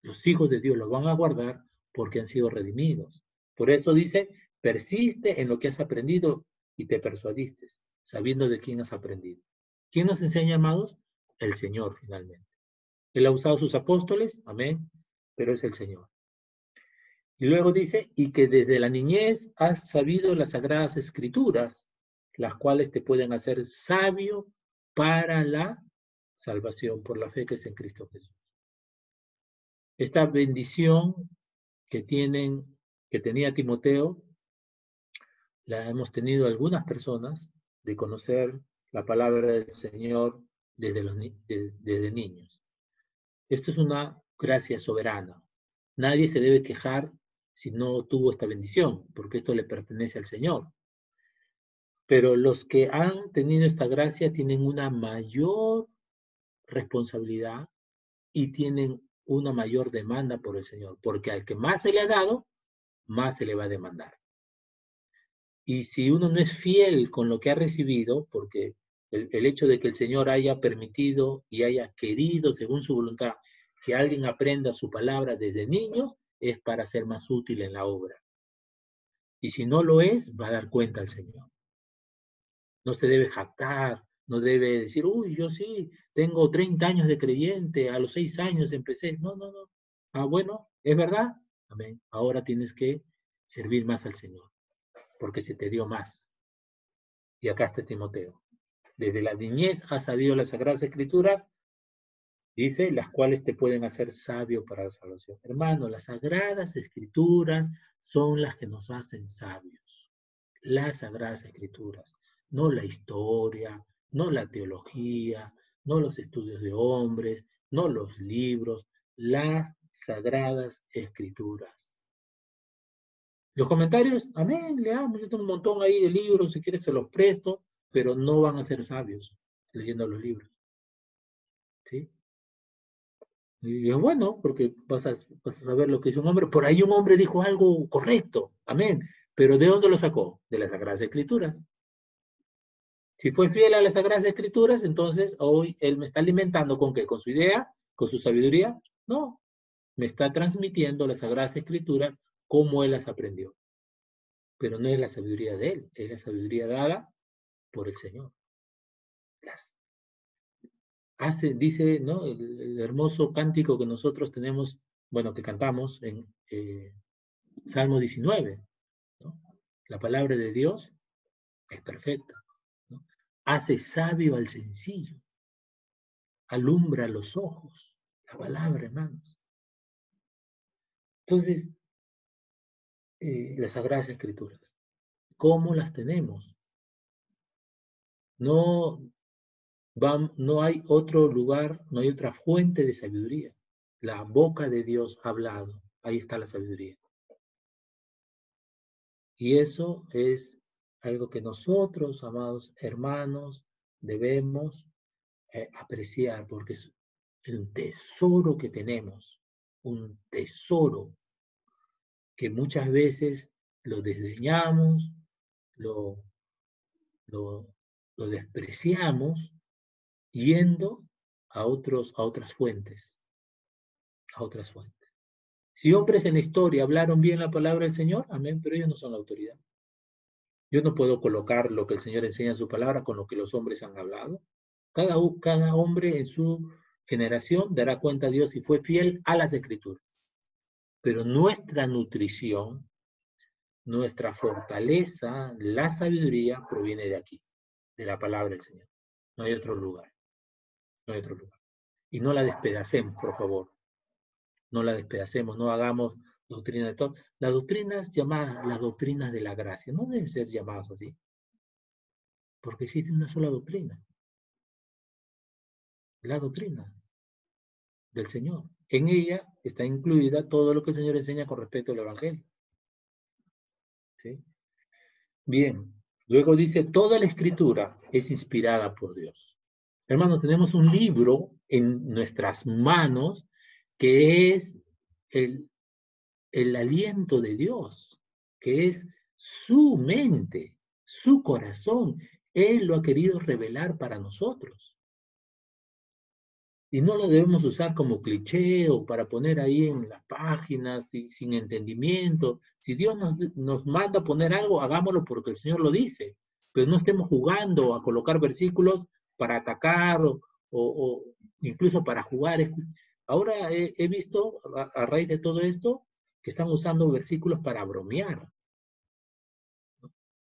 Los hijos de Dios los van a guardar porque han sido redimidos. Por eso dice, persiste en lo que has aprendido y te persuadiste, sabiendo de quién has aprendido. ¿Quién nos enseña, amados? El Señor, finalmente. Él ha usado sus apóstoles, amén, pero es el Señor. Y luego dice, y que desde la niñez has sabido las sagradas escrituras, las cuales te pueden hacer sabio para la salvación por la fe que es en Cristo Jesús. Esta bendición que tenía Timoteo, la hemos tenido algunas personas de conocer la palabra del Señor desde niños. Esto es una gracia soberana. Nadie se debe quejar si no tuvo esta bendición, porque esto le pertenece al Señor. Pero los que han tenido esta gracia tienen una mayor responsabilidad y tienen una mayor demanda por el Señor, porque al que más se le ha dado, más se le va a demandar. Y si uno no es fiel con lo que ha recibido, porque el hecho de que el Señor haya permitido y haya querido, según su voluntad, que alguien aprenda su palabra desde niños, es para ser más útil en la obra. Y si no lo es, va a dar cuenta al Señor. No se debe jactar, no debe decir, uy, yo sí, tengo 30 años de creyente, a los 6 años empecé. No, no, no. Ah, bueno, ¿es verdad? Amén. Ahora tienes que servir más al Señor, porque se te dio más. Y acá está Timoteo. Desde la niñez has sabido las Sagradas Escrituras, dice, las cuales te pueden hacer sabio para la salvación. Hermano, las Sagradas Escrituras son las que nos hacen sabios. Las Sagradas Escrituras, no la historia, no la teología, no los estudios de hombres, no los libros, las Sagradas Escrituras. Los comentarios, amén, leamos, yo tengo un montón ahí de libros, si quieres se los presto, pero no van a ser sabios. leyendo los libros. ¿Sí? Y es bueno, porque vas a saber lo que dice un hombre. Por ahí un hombre dijo algo correcto, amén. Pero ¿de dónde lo sacó? De las Sagradas Escrituras. Si fue fiel a las Sagradas Escrituras, entonces hoy él me está alimentando ¿con qué? ¿Con su idea? ¿Con su sabiduría? No, me está transmitiendo las Sagradas Escrituras como él las aprendió. Pero no es la sabiduría de él, es la sabiduría dada por el Señor. Las dice, ¿no? El hermoso cántico que nosotros tenemos, bueno, que cantamos en Salmo 19, ¿no? La palabra de Dios es perfecta, ¿no? Hace sabio al sencillo, alumbra los ojos, la palabra, hermanos. Entonces, las Sagradas Escrituras, ¿cómo las tenemos? No, no hay otro lugar, no hay otra fuente de sabiduría. La boca de Dios ha hablado, ahí está la sabiduría. Y eso es algo que nosotros, amados hermanos, debemos apreciar, porque es un tesoro que tenemos, un tesoro que muchas veces lo desdeñamos, lo, lo, lo despreciamos, yendo a otras fuentes, a otras fuentes. Si hombres en la historia hablaron bien la palabra del Señor, amén, pero ellos no son la autoridad. Yo no puedo colocar lo que el Señor enseña en su palabra con lo que los hombres han hablado. Cada hombre en su generación dará cuenta a Dios si fue fiel a las Escrituras. Pero nuestra nutrición, nuestra fortaleza, la sabiduría proviene de aquí, de la palabra del Señor. No hay otro lugar. No hay otro lugar. Y no la despedacemos, por favor. No la despedacemos, no hagamos doctrina de todo. Las doctrinas llamadas las doctrinas de la gracia no deben ser llamadas así, porque existe una sola doctrina, la doctrina del Señor. En ella está incluida todo lo que el Señor enseña con respecto al Evangelio. ¿Sí? Bien, luego dice, toda la Escritura es inspirada por Dios. Hermanos, tenemos un libro en nuestras manos que es el aliento de Dios, que es su mente, su corazón. Él lo ha querido revelar para nosotros. Y no lo debemos usar como cliché o para poner ahí en las páginas sin entendimiento. Si Dios nos manda a poner algo, hagámoslo porque el Señor lo dice. Pero no estemos jugando a colocar versículos para atacar o incluso para jugar. Ahora he visto, a raíz de todo esto, que están usando versículos para bromear.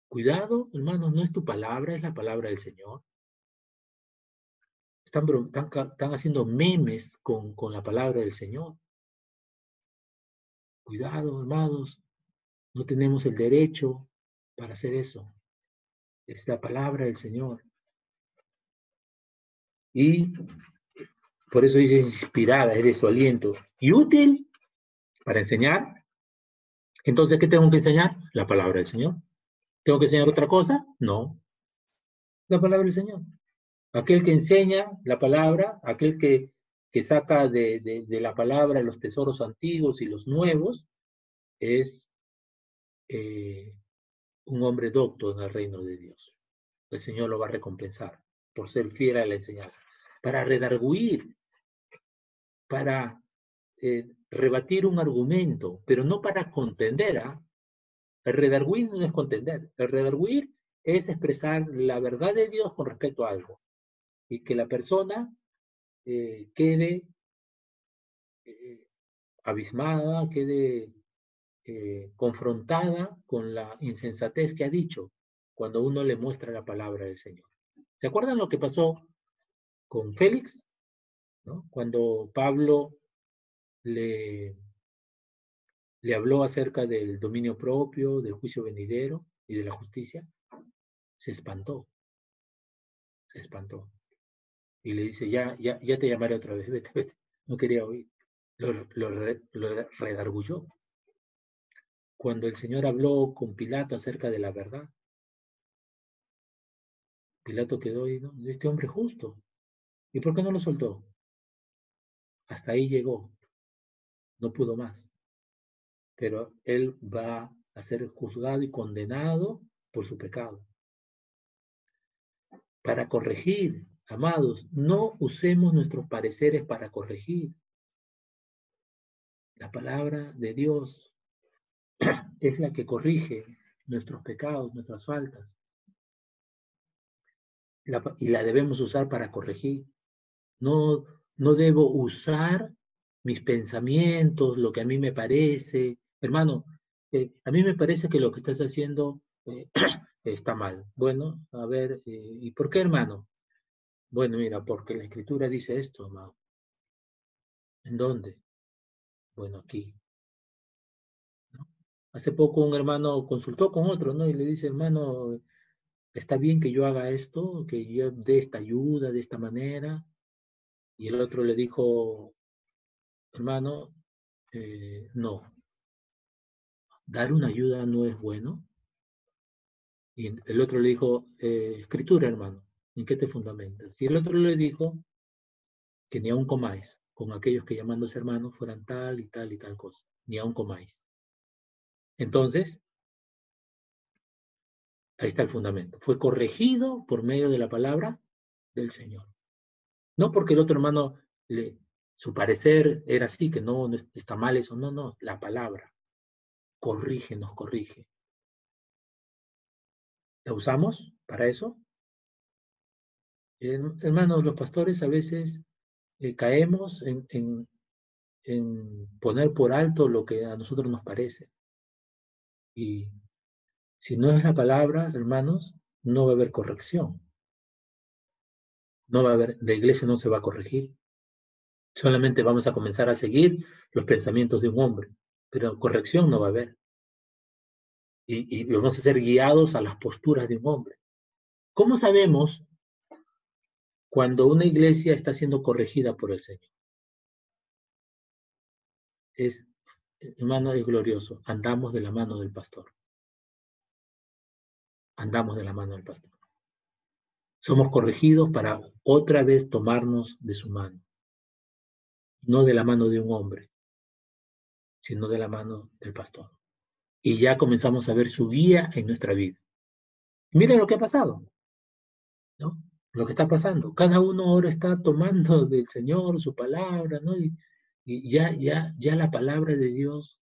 Cuidado, hermanos, no es tu palabra, es la palabra del Señor. Están haciendo memes con la palabra del Señor. Cuidado, hermanos, no tenemos el derecho para hacer eso. Es la palabra del Señor. Y por eso dice inspirada, es de su aliento. Y útil para enseñar. Entonces, ¿qué tengo que enseñar? La palabra del Señor. ¿Tengo que enseñar otra cosa? No. La palabra del Señor. Aquel que enseña la palabra, aquel que saca de la palabra los tesoros antiguos y los nuevos, es un hombre docto en el reino de Dios. El Señor lo va a recompensar por ser fiel a la enseñanza. Para redarguir, para rebatir un argumento, pero no para contender. El redarguir no es contender. El redarguir es expresar la verdad de Dios con respecto a algo. Y que la persona quede abismada, quede confrontada con la insensatez que ha dicho cuando uno le muestra la palabra del Señor. ¿Se acuerdan lo que pasó con Félix? ¿No? Cuando Pablo le habló acerca del dominio propio, del juicio venidero y de la justicia, se espantó. Se espantó. Y le dice, ya te llamaré otra vez, vete. No quería oír. Lo redargulló. Cuando el Señor habló con Pilato acerca de la verdad, Pilato quedó y, ¿no? Este hombre justo. ¿Y por qué no lo soltó? Hasta ahí llegó, no pudo más. Pero él va a ser juzgado y condenado por su pecado. Para corregir, amados, no usemos nuestros pareceres para corregir. La palabra de Dios es la que corrige nuestros pecados, nuestras faltas. Y la debemos usar para corregir. No, no debo usar mis pensamientos, lo que a mí me parece. Hermano, a mí me parece que lo que estás haciendo está mal. Bueno, a ver, ¿y por qué, hermano? Bueno, mira, porque la Escritura dice esto, amado. ¿En dónde? Bueno, aquí. ¿No? Hace poco un hermano consultó con otro, ¿no? Y le dice, hermano, ¿está bien que yo haga esto? Que yo dé esta ayuda de esta manera. Y el otro le dijo, hermano, no, dar una ayuda no es bueno. Y el otro le dijo, Escritura, hermano, ¿en qué te fundamentas? Y el otro le dijo que ni aun comáis con aquellos que llamándose hermanos fueran tal y tal y tal cosa. Ni aun comáis. Entonces, ahí está el fundamento. Fue corregido por medio de la palabra del Señor. No porque el otro hermano, su parecer era así, que no está mal eso. No, no, la palabra corrige, nos corrige. ¿La usamos para eso? Hermanos, los pastores a veces caemos en poner por alto lo que a nosotros nos parece. Y si no es la palabra, hermanos, no va a haber corrección. No va a haber, la iglesia no se va a corregir. Solamente vamos a comenzar a seguir los pensamientos de un hombre, pero corrección no va a haber. Y vamos a ser guiados a las posturas de un hombre. ¿Cómo sabemos cuando una iglesia está siendo corregida por el Señor? Es, hermano, es glorioso. Andamos de la mano del pastor. Andamos de la mano del pastor. Somos corregidos para otra vez tomarnos de su mano. No de la mano de un hombre, sino de la mano del pastor. Y ya comenzamos a ver su guía en nuestra vida. Miren lo que ha pasado, ¿no? Lo que está pasando. Cada uno ahora está tomando del Señor su palabra, ¿no? Y ya la palabra de Dios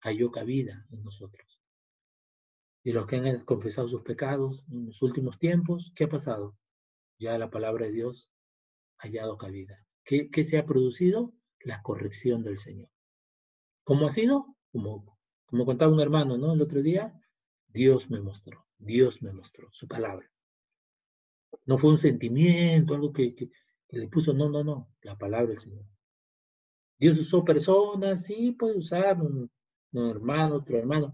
halló cabida en nosotros. Y los que han confesado sus pecados en los últimos tiempos, ¿qué ha pasado? Ya la palabra de Dios ha hallado cabida. ¿Qué se ha producido? La corrección del Señor. ¿Cómo ha sido? Como contaba un hermano, ¿no? El otro día, Dios me mostró su palabra. No fue un sentimiento, algo que le puso, no, la palabra del Señor. Dios usó personas, sí, puede usar un hermano, otro hermano.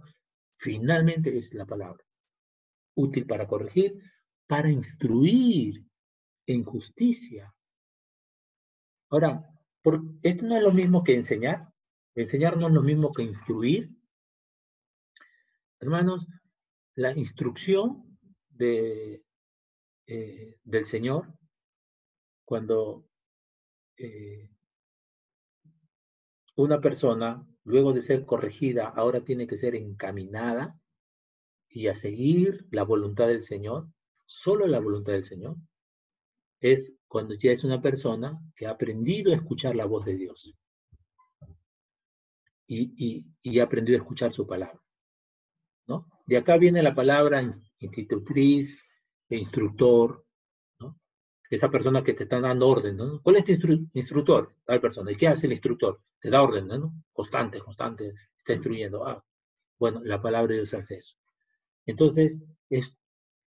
Finalmente es la palabra, útil para corregir, para instruir en justicia. Ahora, esto no es lo mismo que enseñar. Enseñar no es lo mismo que instruir. Hermanos, la instrucción del Señor, cuando una persona, luego de ser corregida, ahora tiene que ser encaminada y a seguir la voluntad del Señor, solo la voluntad del Señor, es cuando ya es una persona que ha aprendido a escuchar la voz de Dios y ha aprendido a escuchar su palabra, ¿no? De acá viene la palabra institutriz, instructor, ¿no? Esa persona que te está dando orden, ¿no? ¿Cuál es tu instructor? Tal persona. ¿Y qué hace el instructor? Te da orden, ¿no? Constante, está instruyendo. Bueno, la palabra de Dios hace eso. Entonces,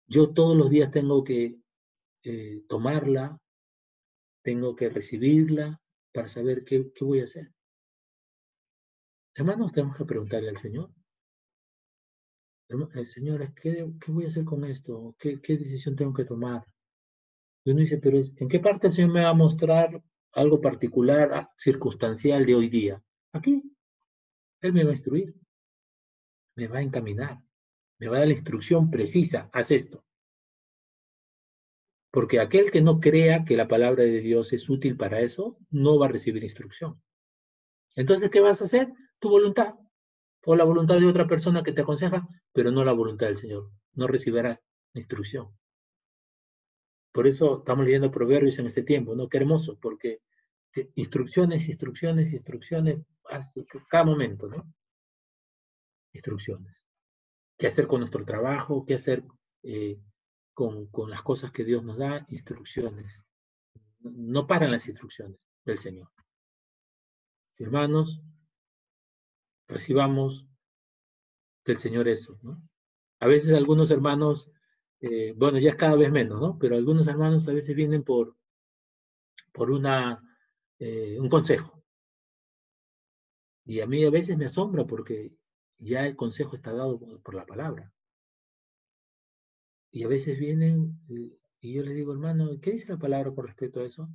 yo todos los días tengo que tomarla, tengo que recibirla para saber qué voy a hacer. Hermanos, tenemos que preguntarle al Señor. Señor, ¿qué voy a hacer con esto? ¿Qué decisión tengo que tomar? Y uno dice, pero ¿en qué parte el Señor me va a mostrar algo particular, circunstancial de hoy día? Aquí, Él me va a instruir, me va a encaminar, me va a dar la instrucción precisa, haz esto. Porque aquel que no crea que la palabra de Dios es útil para eso, no va a recibir instrucción. Entonces, ¿qué vas a hacer? Tu voluntad. O la voluntad de otra persona que te aconseja, pero no la voluntad del Señor. No recibirá instrucción. Por eso estamos leyendo Proverbios en este tiempo, ¿no? Qué hermoso, porque instrucciones, instrucciones, instrucciones, cada momento, ¿no? Instrucciones. ¿Qué hacer con nuestro trabajo? ¿Qué hacer con las cosas que Dios nos da? Instrucciones. No paran las instrucciones del Señor. Hermanos, recibamos del Señor eso, ¿no? A veces algunos hermanos, bueno, ya es cada vez menos, ¿no? Pero algunos hermanos a veces vienen por un consejo. Y a mí a veces me asombra porque ya el consejo está dado por la palabra. Y a veces vienen y yo les digo, hermano, ¿qué dice la palabra con respecto a eso?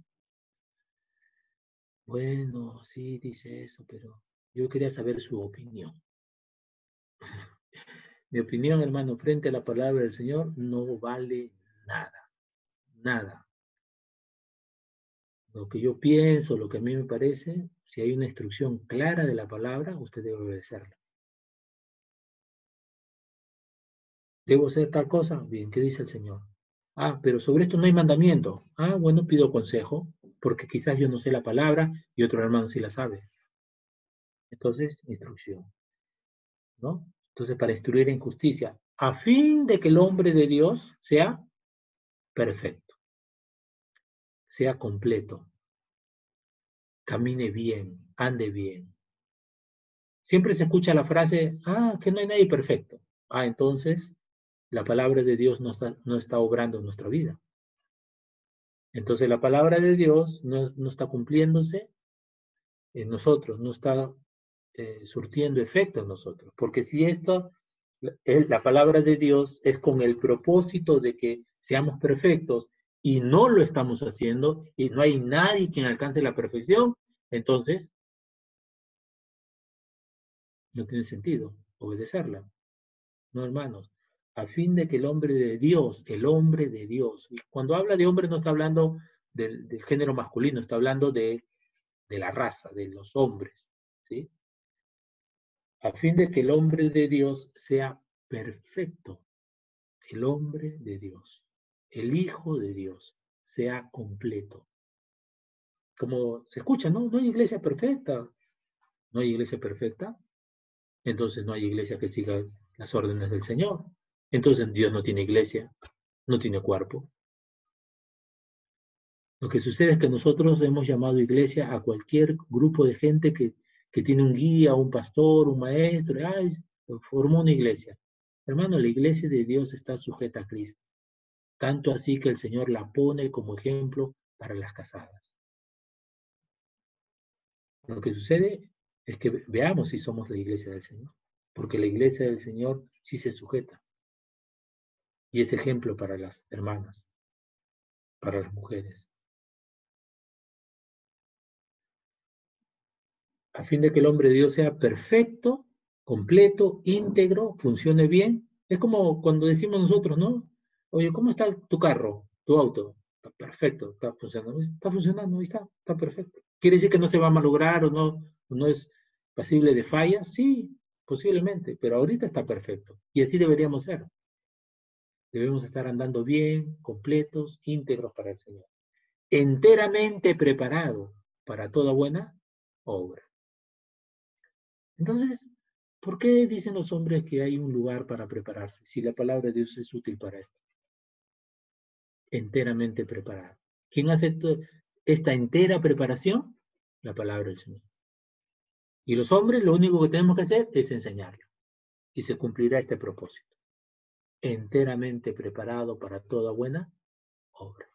Bueno, sí, dice eso, pero yo quería saber su opinión. Mi opinión, hermano, frente a la palabra del Señor, no vale nada, nada. Lo que yo pienso, lo que a mí me parece, si hay una instrucción clara de la palabra, usted debe obedecerla. ¿Debo hacer tal cosa? Bien, ¿qué dice el Señor? Ah, pero sobre esto no hay mandamiento. Ah, bueno, pido consejo, porque quizás yo no sé la palabra y otro hermano sí la sabe. Entonces, instrucción, ¿no? Entonces, para instruir en justicia, a fin de que el hombre de Dios sea perfecto, sea completo, camine bien, ande bien. Siempre se escucha la frase, que no hay nadie perfecto. Entonces, la palabra de Dios no está obrando en nuestra vida. Entonces, la palabra de Dios no está cumpliéndose en nosotros, no está surtiendo efecto en nosotros. Porque si la palabra de Dios es con el propósito de que seamos perfectos y no lo estamos haciendo y no hay nadie quien alcance la perfección, entonces no tiene sentido obedecerla. No, hermanos, a fin de que el hombre de Dios, y cuando habla de hombre no está hablando del género masculino, está hablando de la raza, de los hombres, ¿sí? A fin de que el hombre de Dios sea perfecto, el hombre de Dios, el Hijo de Dios, sea completo. Como se escucha, ¿no? No hay iglesia perfecta. No hay iglesia perfecta. Entonces no hay iglesia que siga las órdenes del Señor. Entonces Dios no tiene iglesia, no tiene cuerpo. Lo que sucede es que nosotros hemos llamado iglesia a cualquier grupo de gente que tiene un guía, un pastor, un maestro, formó una iglesia. Hermano, la iglesia de Dios está sujeta a Cristo. Tanto así que el Señor la pone como ejemplo para las casadas. Lo que sucede es que veamos si somos la iglesia del Señor, porque la iglesia del Señor sí se sujeta y es ejemplo para las hermanas, para las mujeres. A fin de que el hombre de Dios sea perfecto, completo, íntegro, funcione bien. Es como cuando decimos nosotros, ¿no? Oye, ¿cómo está tu carro, tu auto? Está perfecto, está funcionando, ahí está perfecto. ¿Quiere decir que no se va a malograr o no es pasible de fallas? Sí, posiblemente, pero ahorita está perfecto. Y así deberíamos ser. Debemos estar andando bien, completos, íntegros para el Señor. Enteramente preparado para toda buena obra. Entonces, ¿por qué dicen los hombres que hay un lugar para prepararse si la palabra de Dios es útil para esto? Enteramente preparado. ¿Quién hace esta entera preparación? La palabra del Señor. Y los hombres lo único que tenemos que hacer es enseñarlo. Y se cumplirá este propósito. Enteramente preparado para toda buena obra.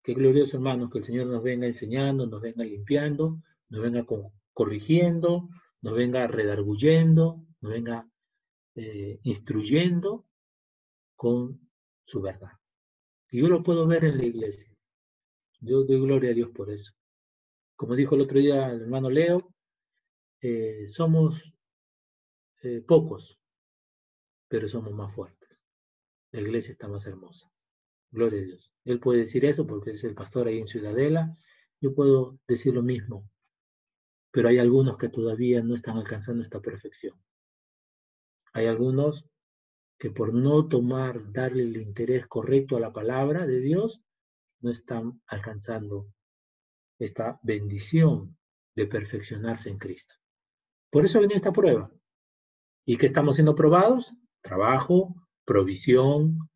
Qué glorioso, hermanos, que el Señor nos venga enseñando, nos venga limpiando, nos venga corrigiendo, nos venga redarguyendo, nos venga instruyendo con su verdad. Y yo lo puedo ver en la iglesia. Yo doy gloria a Dios por eso. Como dijo el otro día el hermano Leo, somos pocos, pero somos más fuertes. La iglesia está más hermosa. Gloria a Dios. Él puede decir eso porque es el pastor ahí en Ciudadela. Yo puedo decir lo mismo. Pero hay algunos que todavía no están alcanzando esta perfección. Hay algunos que por no darle el interés correcto a la palabra de Dios, no están alcanzando esta bendición de perfeccionarse en Cristo. Por eso viene esta prueba. ¿Y qué estamos siendo probados? Trabajo, provisión,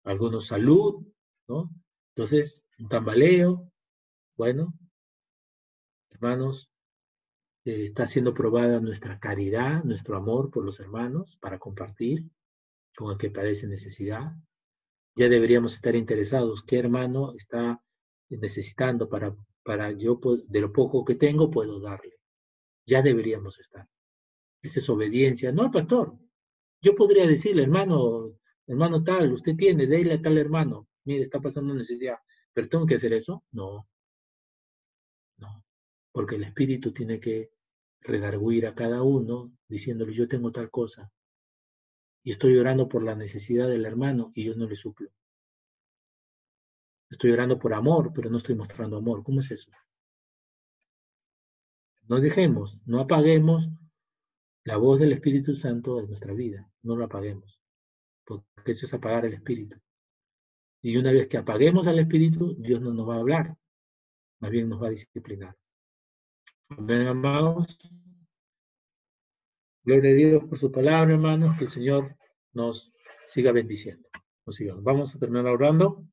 algunos salud, ¿no? Entonces, un tambaleo, bueno, hermanos, está siendo probada nuestra caridad, nuestro amor por los hermanos para compartir con el que padece necesidad. Ya deberíamos estar interesados. ¿Qué hermano está necesitando para yo, de lo poco que tengo, puedo darle? Ya deberíamos estar. Esa es obediencia. No, pastor. Yo podría decirle, hermano tal, usted tiene, déle a tal hermano. Mire, está pasando necesidad. ¿Pero tengo que hacer eso? No, no. Porque el Espíritu tiene que redarguir a cada uno diciéndole, yo tengo tal cosa. Y estoy orando por la necesidad del hermano y yo no le suplo. Estoy orando por amor, pero no estoy mostrando amor. ¿Cómo es eso? No dejemos, no apaguemos la voz del Espíritu Santo de nuestra vida. No la apaguemos, porque eso es apagar el Espíritu. Y una vez que apaguemos al Espíritu, Dios no nos va a hablar, más bien nos va a disciplinar. Amén, amados. Gloria a Dios por su palabra, hermanos. Que el Señor nos siga bendiciendo. Vamos a terminar orando.